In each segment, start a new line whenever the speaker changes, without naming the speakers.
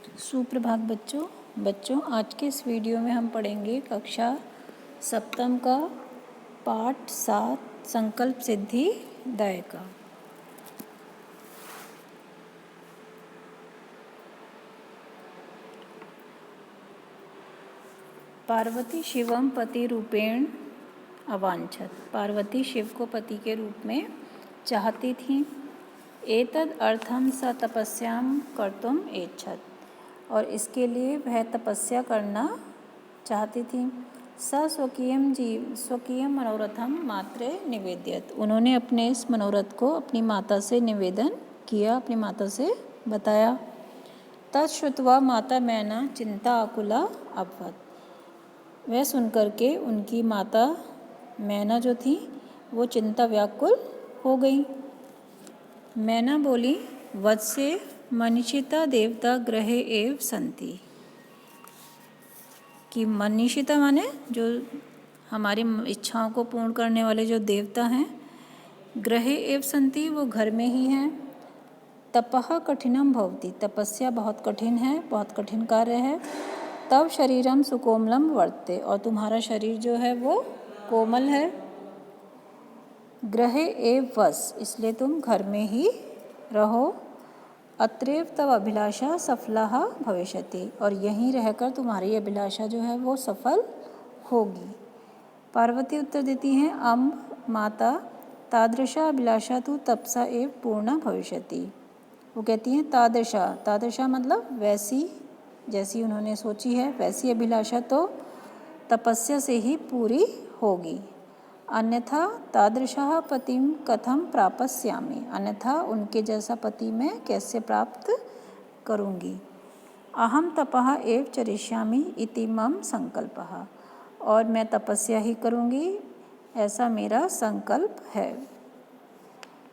सुप्रभात बच्चों आज के इस वीडियो में हम पढ़ेंगे कक्षा सप्तम का पाठ 7 संकल्प सिद्धि दय का। पार्वती शिवम पति रूपेण अवांछत। पार्वती शिव को पति के रूप में चाहती थी। एतद अर्थम स तपस्याम कर्तुम ऐच्छत, और इसके लिए वह तपस्या करना चाहती थी। स्वकीय मनोरथम मात्रे निवेद्यत। उन्होंने अपने इस मनोरथ को अपनी माता से निवेदन किया, अपनी माता से बताया। तत्श्रुत्वा माता मैना चिंता आकुला अभवत। वह सुनकर के उनकी माता मैना जो थी वो चिंता व्याकुल हो गई। मैना बोली, वत्से मनीषिता देवता ग्रहे एव संति। कि मनीषिता माने जो हमारी इच्छाओं को पूर्ण करने वाले जो देवता हैं, ग्रहे एव संति वो घर में ही हैं। तपः कठिनम भवति। तपस्या बहुत कठिन है, बहुत कठिन कार्य है। तब शरीरम सुकोमलम वर्तते। और तुम्हारा शरीर जो है वो कोमल है। ग्रहे एव वस। इसलिए तुम घर में ही रहो। अत्रैव तव अभिलाषा सफला भविष्यति। और यहीं रहकर तुम्हारी अभिलाषा जो है वो सफल होगी। पार्वती उत्तर देती हैं, अम्ब माता तादृशा अभिलाषा तो तपसा एव पूर्णा भविष्यति। वो कहती हैं तादृशा मतलब वैसी, जैसी उन्होंने सोची है वैसी अभिलाषा तो तपस्या से ही पूरी होगी। अन्यथा तादृशः पतिं कथम प्रापस्यामि। अन्यथा उनके जैसा पति मैं कैसे प्राप्त करूँगी। अहम तपः एव चरिष्यामि इति मम संकल्पः। और मैं तपस्या ही करूँगी, ऐसा मेरा संकल्प है।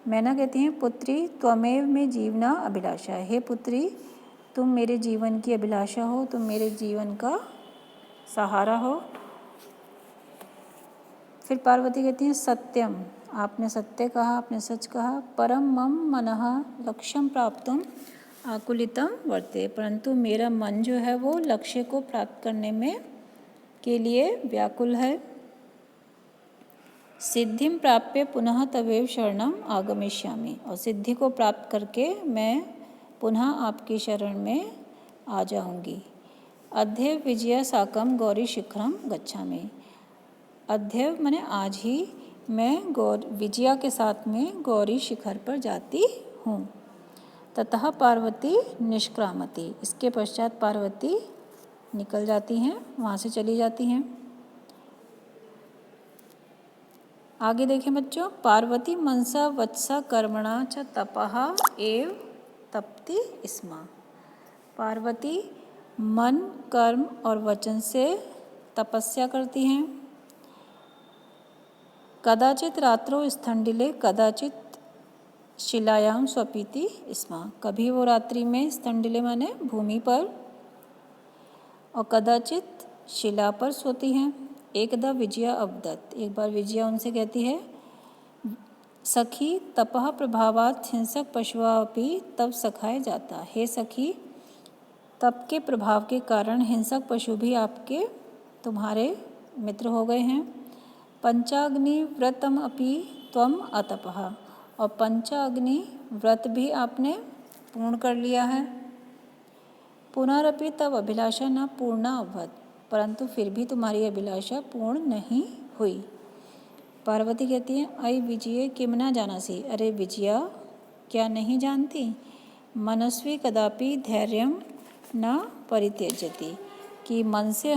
मैना कहती हैं, पुत्री त्वमेव में जीवना अभिलाषा। हे पुत्री, तुम मेरे जीवन की अभिलाषा हो, तुम मेरे जीवन का सहारा हो। फिर पार्वती कहती हैं, सत्यम, आपने सत्य कहा, आपने सच कहा। परम मम मनः लक्ष्यम प्राप्तुम आकुलितम वर्ते। परंतु मेरा मन जो है वो लक्ष्य को प्राप्त करने में के लिए व्याकुल है। सिद्धिम प्राप्य पुनः तवेव शरणम आगमिष्यामि। और सिद्धि को प्राप्त करके मैं पुनः आपकी शरण में आ जाऊंगी। अद्य विजया साकम गौरी शिखरम गच्छामि। अद्य माने आज ही मैं विजया के साथ में गौरी शिखर पर जाती हूँ। ततः पार्वती निष्क्रामति। इसके पश्चात पार्वती निकल जाती हैं, वहाँ से चली जाती हैं। आगे देखें बच्चों, पार्वती मनसा वत्सा कर्मणा च तपः एव तपति स्म। पार्वती मन, कर्म और वचन से तपस्या करती हैं। कदाचित रात्रो स्थंडिले कदाचित शिलायाम स्वपीति स्म। कभी वो रात्रि में स्थंडिले माने भूमि पर और कदाचित शिला पर सोती हैं। एकदा विजया अवदत। एक बार विजया उनसे कहती है, सखी तपः प्रभावात् हिंसक पशुआपि तब सखाए जाता। हे सखी, तप के प्रभाव के कारण हिंसक पशु भी आपके तुम्हारे मित्र हो गए हैं। पंचाग्नि व्रतम अपि त्वम अतपः। और पंचाग्नि व्रत भी आपने पूर्ण कर लिया है। पुनरपि तब अभिलाषा न पूर्णा अभवत। परंतु फिर भी तुम्हारी अभिलाषा पूर्ण नहीं हुई। पार्वती कहती है, अय विजय किम न जानासी। अरे विजया, क्या नहीं जानती। मनस्वी कदापि धैर्यम न परित्यजति। कि मन से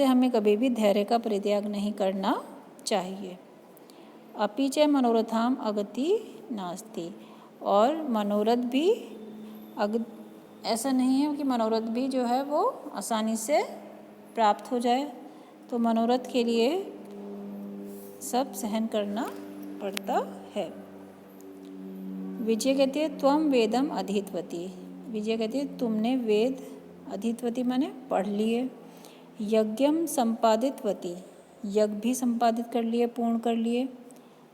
हमें कभी भी धैर्य का परित्याग नहीं करना चाहिए। अपि च मनोरथाम अगति नास्ति। और मनोरथ भी ऐसा नहीं है कि मनोरथ भी जो है वो आसानी से प्राप्त हो जाए। तो मनोरथ के लिए सब सहन करना पड़ता है। विजय कहती है, त्वम वेदम अधीतवती। विजय कहती है, तुमने वेद अधीतवती माने पढ़ लिए। यज्ञम संपादितवती। यज्ञ भी संपादित कर लिए, पूर्ण कर लिए।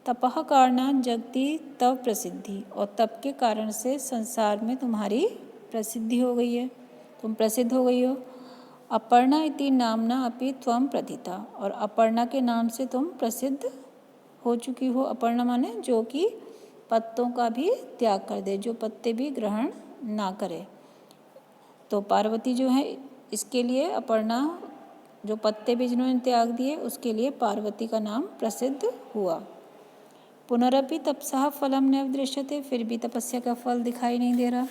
तपः कारणात् जगति तव प्रसिद्धि, और तप के कारण से संसार में तुम्हारी प्रसिद्धि हो गई है, तुम प्रसिद्ध हो गई हो। अपर्णा इति नामना अपि त्वं प्रथिता, और अपर्णा के नाम से तुम प्रसिद्ध हो चुकी हो। अपर्णा माने जो कि पत्तों का भी त्याग कर दे, जो पत्ते भी ग्रहण ना करे। तो पार्वती जो है इसके लिए अपर्णा, जो पत्ते भी जिन्होंने त्याग दिए उसके लिए पार्वती का नाम प्रसिद्ध हुआ। पुनरपि तपसः फलम नैव दृश्यते, फिर भी तपस्या का फल दिखाई नहीं दे रहा।